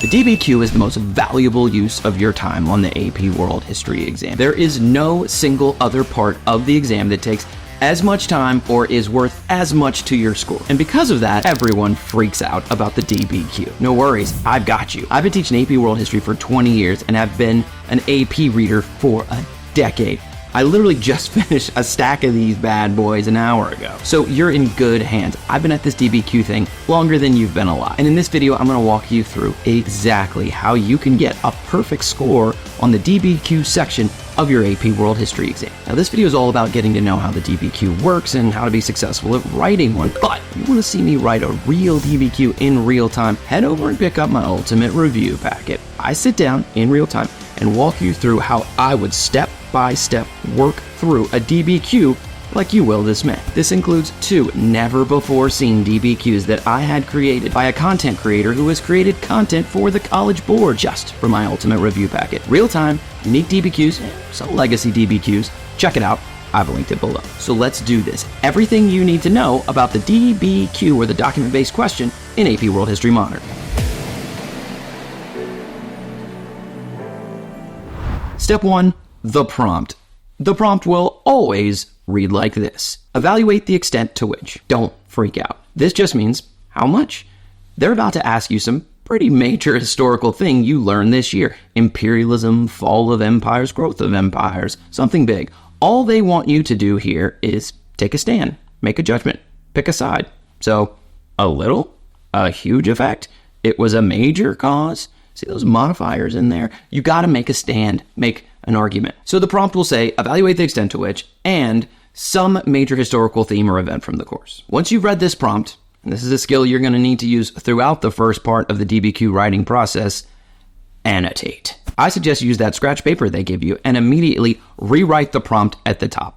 The D.B.Q is the most valuable use of your time on the AP World History exam. There is no single other part of the exam that takes as much time or is worth as much to your score. And because of that, everyone freaks out about the D.B.Q. No worries, I've got you. I've been teaching AP World History for 20 years and have been an AP reader for a decade. I literally just finished a stack of these bad boys an hour ago. So you're in good hands. I've been at this D.B.Q thing longer than you've been alive. And in this video, I'm gonna walk you through exactly how you can get a perfect score on the D.B.Q section of your AP World History exam. Now this video is all about getting to know how the D.B.Q works and how to be successful at writing one. But if you wanna see me write a real D.B.Q in real time, head over and pick up my ultimate review packet. I sit down in real time and walk you through how I would step-by-step work through a D.B.Q like you will this May. This includes 2 never-before-seen D.B.Qs that I had created by a content creator who has created content for the College Board just for my ultimate review packet. Real-time, unique D.B.Qs, some legacy D.B.Qs. Check it out. I've linked it below. So let's do this. Everything you need to know about the D.B.Q, or the document-based question, in AP World History Modern. Step 1, the prompt. The prompt will always read like this. Evaluate the extent to which. Don't freak out. This just means how much. They're about to ask you some pretty major historical thing you learned this year. Imperialism, fall of empires, growth of empires, something big. All they want you to do here is take a stand, make a judgment, pick a side. So, a little, a huge effect. It was a major cause. See those modifiers in there? You gotta make a stand, make an argument. So the prompt will say, evaluate the extent to which, and some major historical theme or event from the course. Once you've read this prompt, and this is a skill you're gonna need to use throughout the first part of the D.B.Q writing process, annotate. I suggest you use that scratch paper they give you and immediately rewrite the prompt at the top.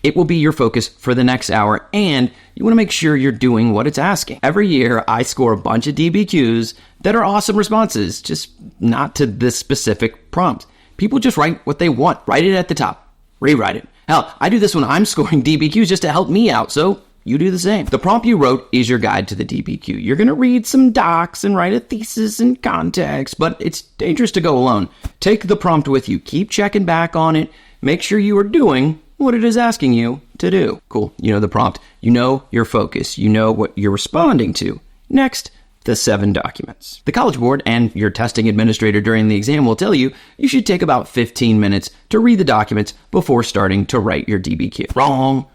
It will be your focus for the next hour, and you want to make sure you're doing what it's asking. Every year, I score a bunch of D.B.Qs that are awesome responses, just not to this specific prompt. People just write what they want. Write it at the top. Rewrite it. Hell, I do this when I'm scoring D.B.Qs just to help me out, so you do the same. The prompt you wrote is your guide to the D.B.Q. You're going to read some docs and write a thesis in context, but it's dangerous to go alone. Take the prompt with you. Keep checking back on it. Make sure you are doing what it is asking you to do. Cool. You know the prompt. You know your focus. You know what you're responding to. Next, the 7 documents. The College Board and your testing administrator during the exam will tell you should take about 15 minutes to read the documents before starting to write your D.B.Q. Wrong.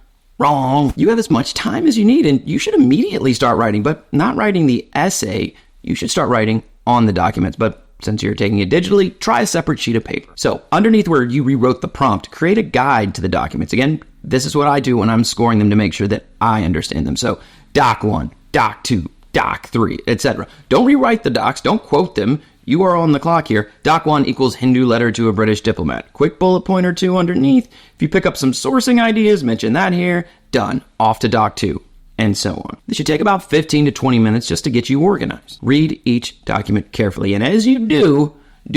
You have as much time as you need, and you should immediately start writing, but not writing the essay. You should start writing on the documents, but since you're taking it digitally, try a separate sheet of paper. So underneath where you rewrote the prompt, create a guide to the documents. Again, this is what I do when I'm scoring them to make sure that I understand them. So Doc 1, Doc 2, Doc 3, etc. Don't rewrite the docs. Don't quote them. You are on the clock here. Doc 1 equals Hindu letter to a British diplomat. Quick bullet point or 2 underneath. If you pick up some sourcing ideas, mention that here. Done. Off to Doc 2. And so on. This should take about 15 to 20 minutes just to get you organized. Read each document carefully, and as you do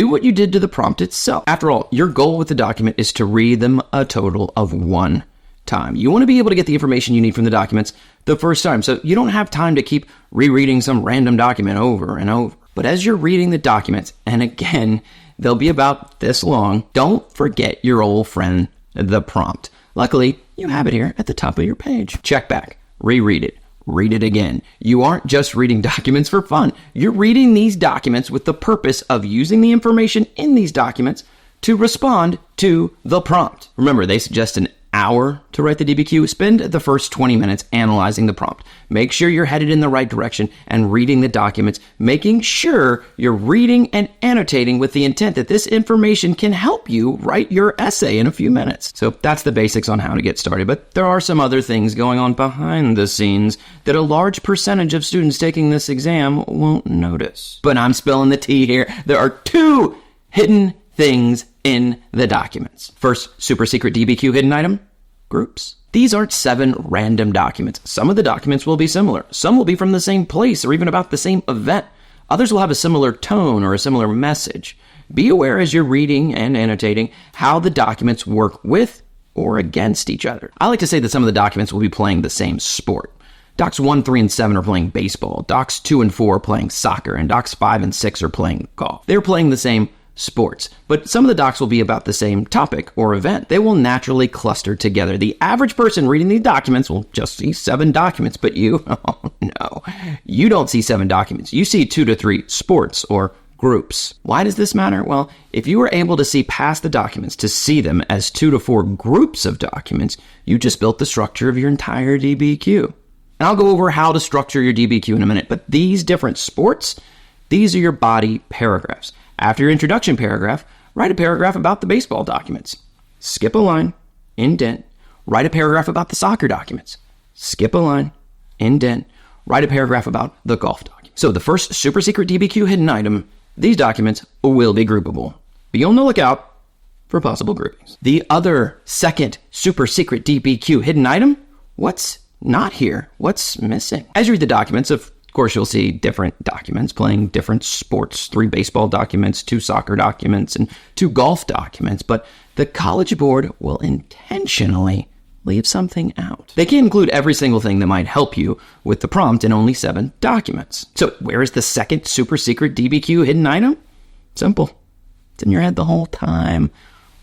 what you did to the prompt itself. After all, your goal with the document is to read them a total of 1 time. You want to be able to get the information you need from the documents the first time, so you don't have time to keep rereading some random document over and over. But as you're reading the documents, and again, they'll be about this long, don't forget your old friend, the prompt. Luckily, you have it here at the top of your page. Check back. Reread it. Read it again. You aren't just reading documents for fun. You're reading these documents with the purpose of using the information in these documents to respond to the prompt. Remember, they suggest an hour to write the D.B.Q. Spend the first 20 minutes analyzing the prompt. Make sure you're headed in the right direction and reading the documents, making sure you're reading and annotating with the intent that this information can help you write your essay in a few minutes. So that's the basics on how to get started, but there are some other things going on behind the scenes that a large percentage of students taking this exam won't notice. But I'm spilling the tea here. There are 2 hidden things in the documents. First, super secret D.B.Q hidden item, groups. These aren't 7 random documents. Some of the documents will be similar. Some will be from the same place or even about the same event. Others will have a similar tone or a similar message. Be aware as you're reading and annotating how the documents work with or against each other. I like to say that some of the documents will be playing the same sport. Docs 1, 3, and 7 are playing baseball. Docs 2 and 4 are playing soccer. And Docs 5 and 6 are playing golf. They're playing the same sports, but some of the docs will be about the same topic or event. They will naturally cluster together. The average person reading these documents will just see 7 documents, but you, oh no, you don't see 7 documents. You see 2 to 3 sports or groups. Why does this matter? Well, if you were able to see past the documents to see them as 2 to 4 groups of documents, you just built the structure of your entire D.B.Q. And I'll go over how to structure your D.B.Q in a minute, but these different sports, these are your body paragraphs. After your introduction paragraph, write a paragraph about the baseball documents. Skip a line, indent, write a paragraph about the soccer documents. Skip a line, indent, write a paragraph about the golf documents. So the first super secret D.B.Q hidden item, these documents will be groupable. Be on the lookout for possible groupings. The other second super secret D.B.Q hidden item, what's not here? What's missing? As you read the documents, of course, you'll see different documents playing different sports, 3 baseball documents, 2 soccer documents, and 2 golf documents, but the College Board will intentionally leave something out. They can't include every single thing that might help you with the prompt in only 7 documents. So where is the second super secret D.B.Q hidden item? Simple. It's in your head the whole time.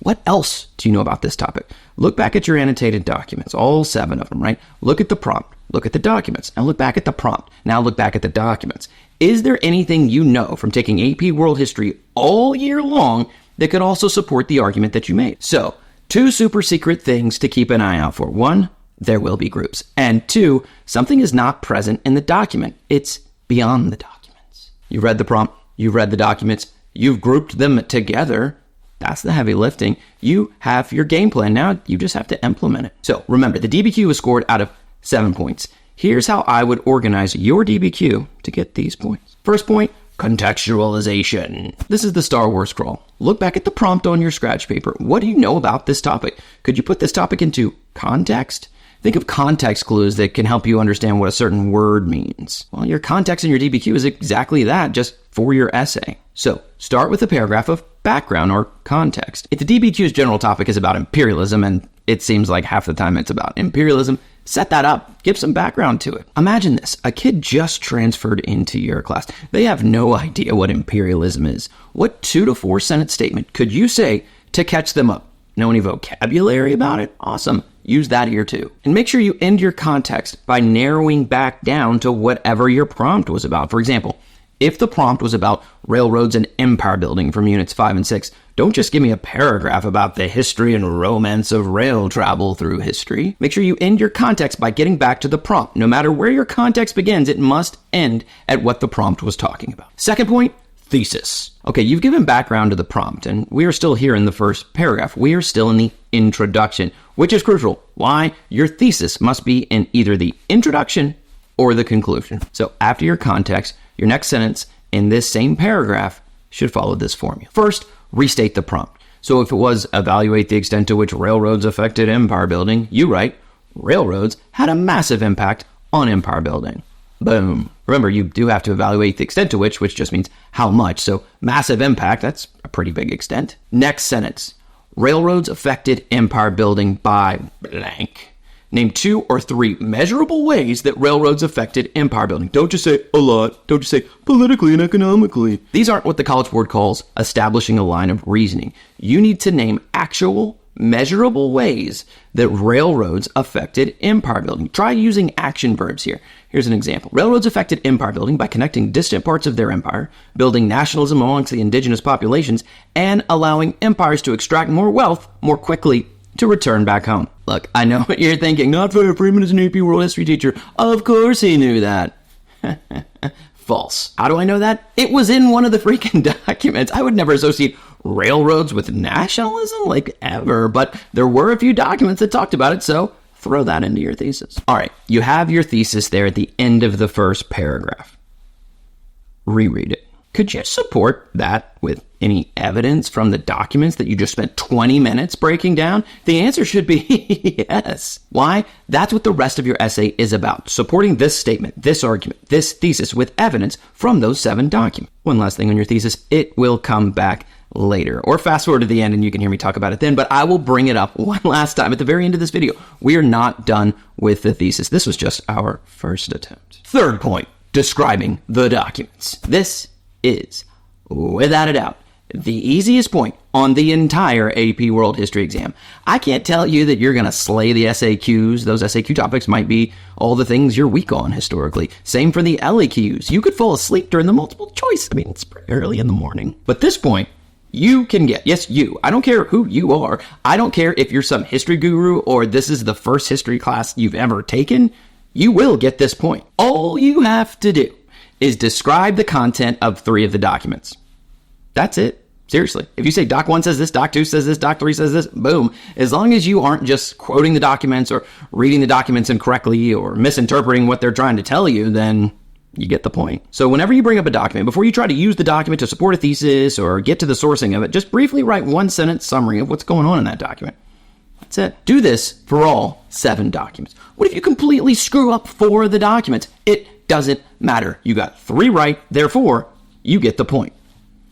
What else do you know about this topic? Look back at your annotated documents, all 7 of them, right? Look at the prompt. Look at the documents. Now look back at the prompt. Now look back at the documents. Is there anything you know from taking AP World History all year long that could also support the argument that you made? So, 2 super secret things to keep an eye out for. 1, there will be groups. And 2, something is not present in the document. It's beyond the documents. You read the prompt. You've read the documents. You've grouped them together. That's the heavy lifting. You have your game plan. Now you just have to implement it. So remember, the D.B.Q is scored out of 7 points. Here's how I would organize your D.B.Q to get these points. First point, contextualization. This is the Star Wars scroll. Look back at the prompt on your scratch paper. What do you know about this topic? Could you put this topic into context? Think of context clues that can help you understand what a certain word means. Well, your context in your D.B.Q is exactly that, just for your essay. So start with a paragraph of background or context. If the D.B.Q's general topic is about imperialism, and it seems like half the time it's about imperialism, set that up. Give some background to it. Imagine this. A kid just transferred into your class. They have no idea what imperialism is. What 2 to 4 sentence statement could you say to catch them up? Know any vocabulary about it? Awesome. Use that here too. And make sure you end your context by narrowing back down to whatever your prompt was about. For example, if the prompt was about railroads and empire building from units 5 and 6, don't just give me a paragraph about the history and romance of rail travel through history. Make sure you end your context by getting back to the prompt. No matter where your context begins, it must end at what the prompt was talking about. Second point, thesis. Okay, you've given background to the prompt, and we are still here in the first paragraph. We are still in the introduction, which is crucial. Why? Your thesis must be in either the introduction or the conclusion. So after your context, your next sentence in this same paragraph should follow this formula. First, restate the prompt. So if it was evaluate the extent to which railroads affected empire building, you write, railroads had a massive impact on empire building. Boom. Remember, you do have to evaluate the extent to which just means how much. So massive impact, that's a pretty big extent. Next sentence, railroads affected empire building by blank. Name 2 or 3 measurable ways that railroads affected empire building. Don't just say a lot. Don't just say politically and economically. These aren't what the College Board calls establishing a line of reasoning. You need to name actual measurable ways that railroads affected empire building. Try using action verbs here. Here's an example. Railroads affected empire building by connecting distant parts of their empire, building nationalism amongst the indigenous populations, and allowing empires to extract more wealth more quickly to return back home. Look, I know what you're thinking. Not fair. Freeman is an AP World History teacher. Of course he knew that. False. How do I know that? It was in one of the freaking documents. I would never associate railroads with nationalism, like ever, but there were a few documents that talked about it, so throw that into your thesis. All right, you have your thesis there at the end of the first paragraph. Reread it. Could you support that with any evidence from the documents that you just spent 20 minutes breaking down? The answer should be yes. Why? That's what the rest of your essay is about. Supporting this statement, this argument, this thesis with evidence from those 7 documents. One last thing on your thesis, it will come back later. Or fast forward to the end and you can hear me talk about it then, but I will bring it up one last time at the very end of this video. We are not done with the thesis. This was just our first attempt. Third point, describing the documents. This is, without a doubt, the easiest point on the entire AP World History exam. I can't tell you that you're going to slay the SAQs. Those SAQ topics might be all the things you're weak on historically. Same for the LAQs. You could fall asleep during the multiple choice. I mean, it's pretty early in the morning. But this point, you can get, yes, you. I don't care who you are. I don't care if you're some history guru or this is the first history class you've ever taken. You will get this point. All you have to do is describe the content of 3 of the documents. That's it. Seriously. If you say Doc 1 says this, Doc 2 says this, Doc 3 says this, boom. As long as you aren't just quoting the documents or reading the documents incorrectly or misinterpreting what they're trying to tell you, then you get the point. So whenever you bring up a document, before you try to use the document to support a thesis or get to the sourcing of it, just briefly write 1-sentence summary of what's going on in that document. That's it. Do this for all 7 documents. What if you completely screw up 4 of the documents? It doesn't matter. You got 3 right, therefore, you get the point.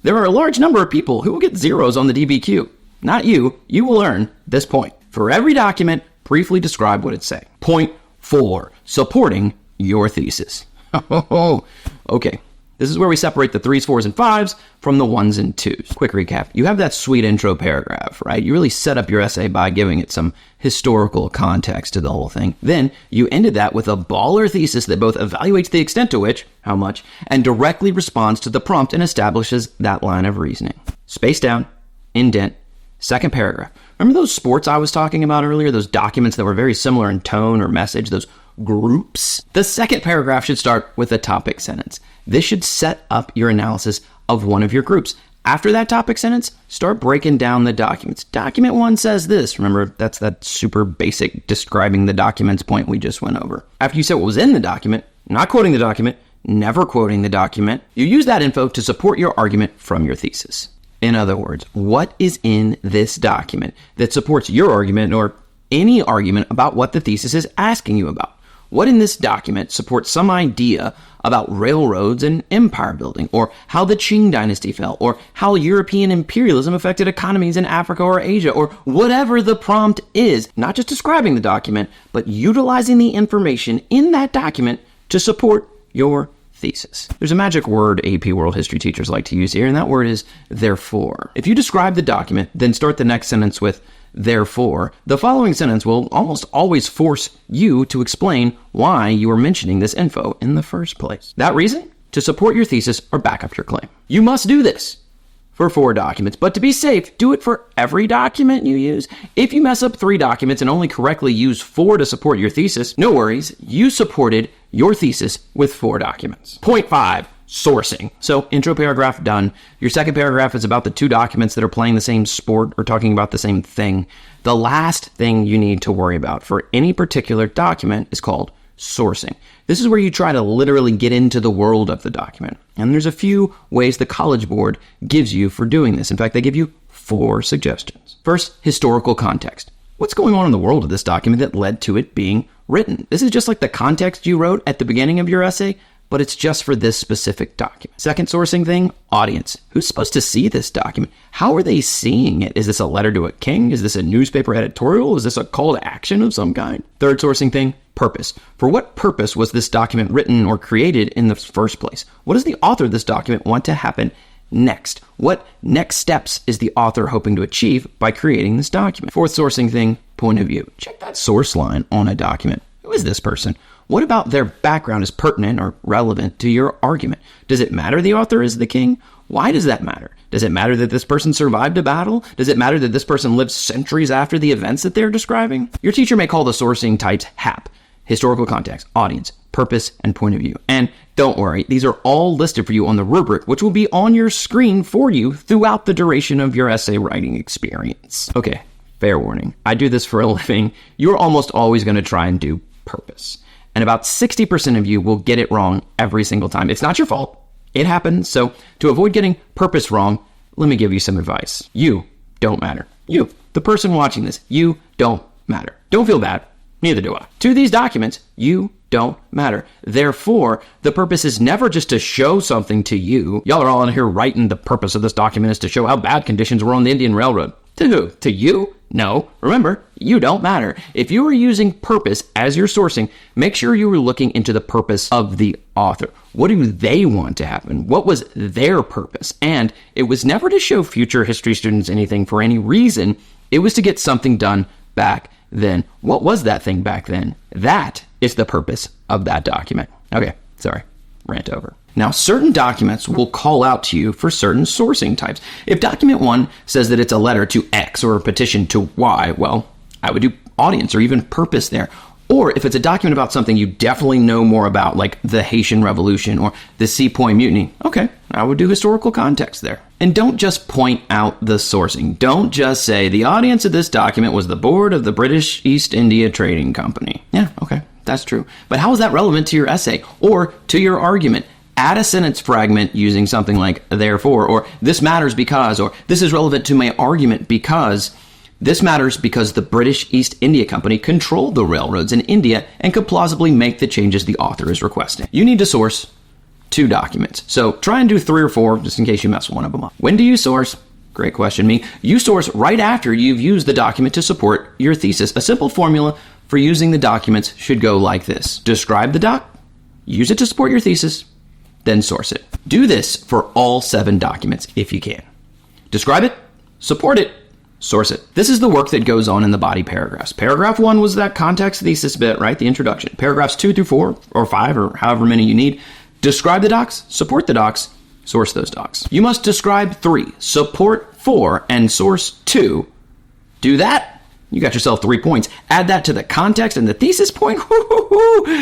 There are a large number of people who will get zeros on the D.B.Q. Not you. You will earn this point. For every document, briefly describe what it's saying. Point 4, supporting your thesis. Okay. This is where we separate the 3s, 4s, and 5s from the 1s and 2s. Quick recap. You have that sweet intro paragraph, right? You really set up your essay by giving it some historical context to the whole thing. Then you ended that with a baller thesis that both evaluates the extent to which, how much, and directly responds to the prompt and establishes that line of reasoning. Space down, indent, second paragraph. Remember those sports I was talking about earlier? Those documents that were very similar in tone or message, those groups? The second paragraph should start with a topic sentence. This should set up your analysis of one of your groups. After that topic sentence, start breaking down the documents. Document 1 says this. Remember, that's that super basic describing the documents point we just went over. After you said what was in the document, not quoting the document, never quoting the document, you use that info to support your argument from your thesis. In other words, what is in this document that supports your argument or any argument about what the thesis is asking you about? What in this document supports some idea about railroads and empire building, or how the Qing dynasty fell, or how European imperialism affected economies in Africa or Asia, or whatever the prompt is, not just describing the document, but utilizing the information in that document to support your thesis. There's a magic word AP World History teachers like to use here, and that word is therefore. If you describe the document, then start the next sentence with therefore, the following sentence will almost always force you to explain why you are mentioning this info in the first place. That reason? To support your thesis or back up your claim. You must do this for 4 documents, but to be safe, do it for every document you use. If you mess up 3 documents and only correctly use 4 to support your thesis, no worries, you supported your thesis with 4 documents. Point 5. Sourcing. So intro paragraph done. Your second paragraph is about the 2 documents that are playing the same sport or talking about the same thing. The last thing you need to worry about for any particular document is called sourcing. This is where you try to literally get into the world of the document. And there's a few ways the College Board gives you for doing this. In fact, they give you 4 suggestions. First, historical context. What's going on in the world of this document that led to it being written? This is just like the context you wrote at the beginning of your essay, but it's just for this specific document. Second sourcing thing, audience. Who's supposed to see this document? How are they seeing it? Is this a letter to a king? Is this a newspaper editorial? Is this a call to action of some kind? Third sourcing thing, purpose. For what purpose was this document written or created in the first place? What does the author of this document want to happen next? What next steps is the author hoping to achieve by creating this document? Fourth sourcing thing, point of view. Check that source line on a document. Who is this person? What about their background is pertinent or relevant to your argument? Does it matter the author is the king? Why does that matter? Does it matter that this person survived a battle? Does it matter that this person lived centuries after the events that they're describing? Your teacher may call the sourcing types HAP, historical context, audience, purpose, and point of view. And don't worry, these are all listed for you on the rubric, which will be on your screen for you throughout the duration of your essay writing experience. Okay, fair warning. I do this for a living. You're almost always going to try and do purpose. And about 60% of you will get it wrong every single time. It's not your fault. It happens. So to avoid getting purpose wrong, let me give you some advice. You don't matter. You, the person watching this, you don't matter. Don't feel bad. Neither do I. To these documents, you don't matter. Therefore, the purpose is never just to show something to you. Y'all are all in here writing the purpose of this document is to show how bad conditions were on the Indian Railroad. To who? To you? No. Remember, you don't matter. If you are using purpose as your sourcing, make sure you are looking into the purpose of the author. What do they want to happen? What was their purpose? And it was never to show future history students anything for any reason. It was to get something done back then. What was that thing back then? That is the purpose of that document. Okay, sorry, rant over. Now, certain documents will call out to you for certain sourcing types. If document 1 says that it's a letter to X or a petition to Y, well, I would do audience or even purpose there. Or if it's a document about something you definitely know more about, like the Haitian Revolution or the Sepoy Mutiny, okay, I would do historical context there. And don't just point out the sourcing. Don't just say the audience of this document was the board of the British East India Trading Company. Yeah, okay, that's true. But how is that relevant to your essay or to your argument? Add a sentence fragment using something like therefore, or this matters because, or this is relevant to my argument because. This matters because the British East India Company controlled the railroads in India and could plausibly make the changes the author is requesting. You need to source 2 documents. So try and do 3 or 4 just in case you mess one of them up. When do you source? Great question, me. You source right after you've used the document to support your thesis. A simple formula for using the documents should go like this. Describe the doc, use it to support your thesis, then source it. Do this for all 7 documents if you can. Describe it, support it, source it. This is the work that goes on in the body paragraphs. Paragraph 1 was that context thesis bit, right? The introduction. Paragraphs 2 through 4 or 5 or however many you need. Describe the docs, support the docs, source those docs. You must describe 3, support 4, and source 2. Do that, you got yourself 3 points. Add that to the context and the thesis point,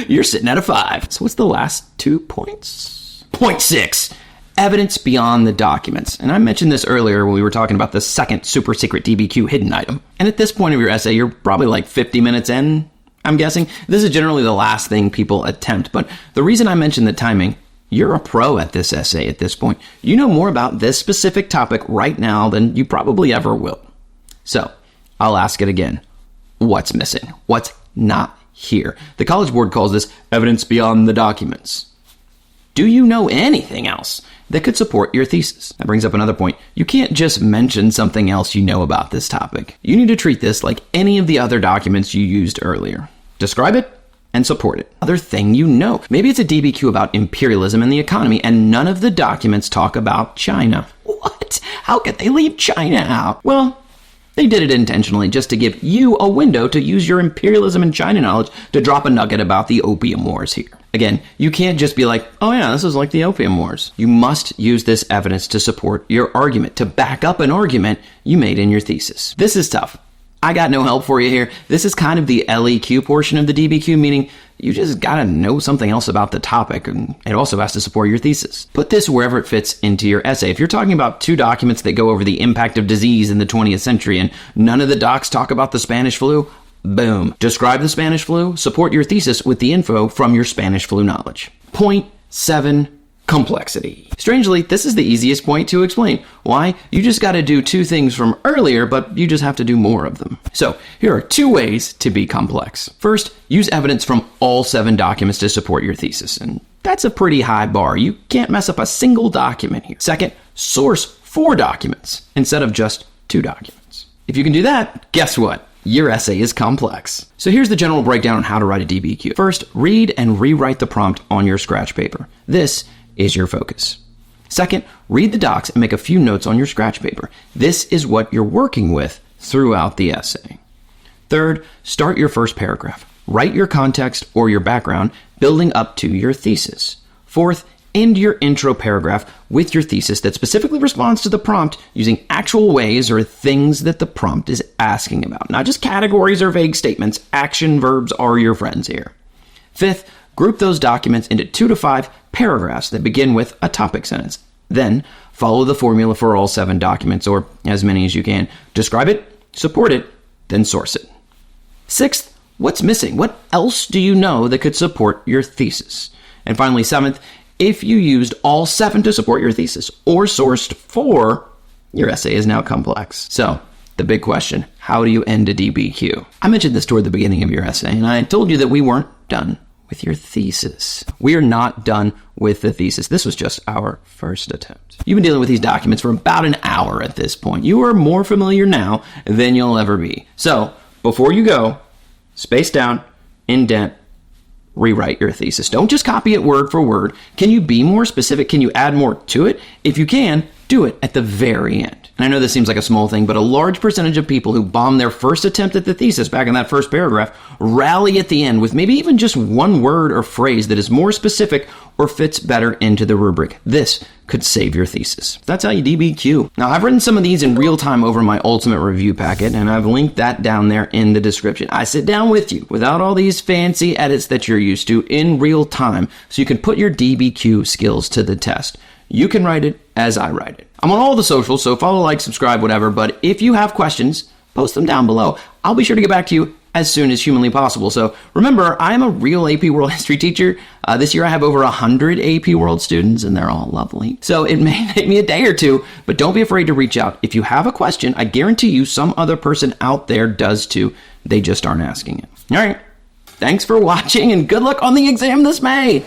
you're sitting at a 5. So what's the last 2 points? Point 6. Evidence beyond the documents. And I mentioned this earlier when we were talking about the second super secret D.B.Q hidden item. And at this point of your essay, you're probably like 50 minutes in, I'm guessing. This is generally the last thing people attempt. But the reason I mentioned the timing, you're a pro at this essay at this point. You know more about this specific topic right now than you probably ever will. So I'll ask it again. What's missing? What's not here? The College Board calls this evidence beyond the documents. Do you know anything else that could support your thesis? That brings up another point. You can't just mention something else you know about this topic. You need to treat this like any of the other documents you used earlier. Describe it and support it. Other thing you know. Maybe it's a D.B.Q about imperialism and the economy, and none of the documents talk about China. What? How could they leave China out? Well, they did it intentionally just to give you a window to use your imperialism and China knowledge to drop a nugget about the Opium Wars here. Again, you can't just be like, oh yeah, this is like the Opium Wars. You must use this evidence to support your argument, to back up an argument you made in your thesis. This is tough. I got no help for you here. This is kind of the LEQ portion of the D.B.Q, meaning you just gotta know something else about the topic, and it also has to support your thesis. Put this wherever it fits into your essay. If you're talking about 2 documents that go over the impact of disease in the 20th century and none of the docs talk about the Spanish flu, boom. Describe the Spanish flu, support your thesis with the info from your Spanish flu knowledge. Point 7. Complexity. Strangely, this is the easiest point to explain. Why? You just got to do 2 things from earlier, but you just have to do more of them. So here are 2 ways to be complex. First, use evidence from all 7 documents to support your thesis. And that's a pretty high bar. You can't mess up a single document here. Second, source 4 documents instead of just 2 documents. If you can do that, guess what? Your essay is complex. So here's the general breakdown on how to write a D.B.Q. First, read and rewrite the prompt on your scratch paper. This is your focus. Second, read the docs and make a few notes on your scratch paper. This is what you're working with throughout the essay. Third, start your first paragraph. Write your context or your background, building up to your thesis. Fourth, end your intro paragraph with your thesis that specifically responds to the prompt using actual ways or things that the prompt is asking about. Not just categories or vague statements. Action verbs are your friends here. Fifth, group those documents into 2 to 5 paragraphs that begin with a topic sentence. Then, follow the formula for all 7 documents, or as many as you can. Describe it, support it, then source it. Sixth, what's missing? What else do you know that could support your thesis? And finally, 7th, if you used all 7 to support your thesis, or sourced 4, your essay is now complex. So, the big question: how do you end a D.B.Q? I mentioned this toward the beginning of your essay, and I told you that we weren't done with your thesis. We are not done with the thesis. This was just our first attempt. You've been dealing with these documents for about an hour at this point. You are more familiar now than you'll ever be. So, before you go, space down, indent, rewrite your thesis. Don't just copy it word for word. Can you be more specific? Can you add more to it? If you can, do it at the very end. And I know this seems like a small thing, but a large percentage of people who bomb their first attempt at the thesis back in that first paragraph rally at the end with maybe even just one word or phrase that is more specific or fits better into the rubric. This could save your thesis. That's how you D.B.Q. Now, I've written some of these in real time over my ultimate review packet, and I've linked that down there in the description. I sit down with you without all these fancy edits that you're used to in real time, so you can put your D.B.Q. skills to the test. You can write it as I write it. I'm on all the socials, so follow, like, subscribe, whatever, but if you have questions, post them down below. I'll be sure to get back to you as soon as humanly possible. So remember, I'm a real AP World History teacher. This year I have over 100 AP World students, and they're all lovely. So it may take me a day or two, but don't be afraid to reach out. If you have a question, I guarantee you some other person out there does too. They just aren't asking it. All right. Thanks for watching, and good luck on the exam this May.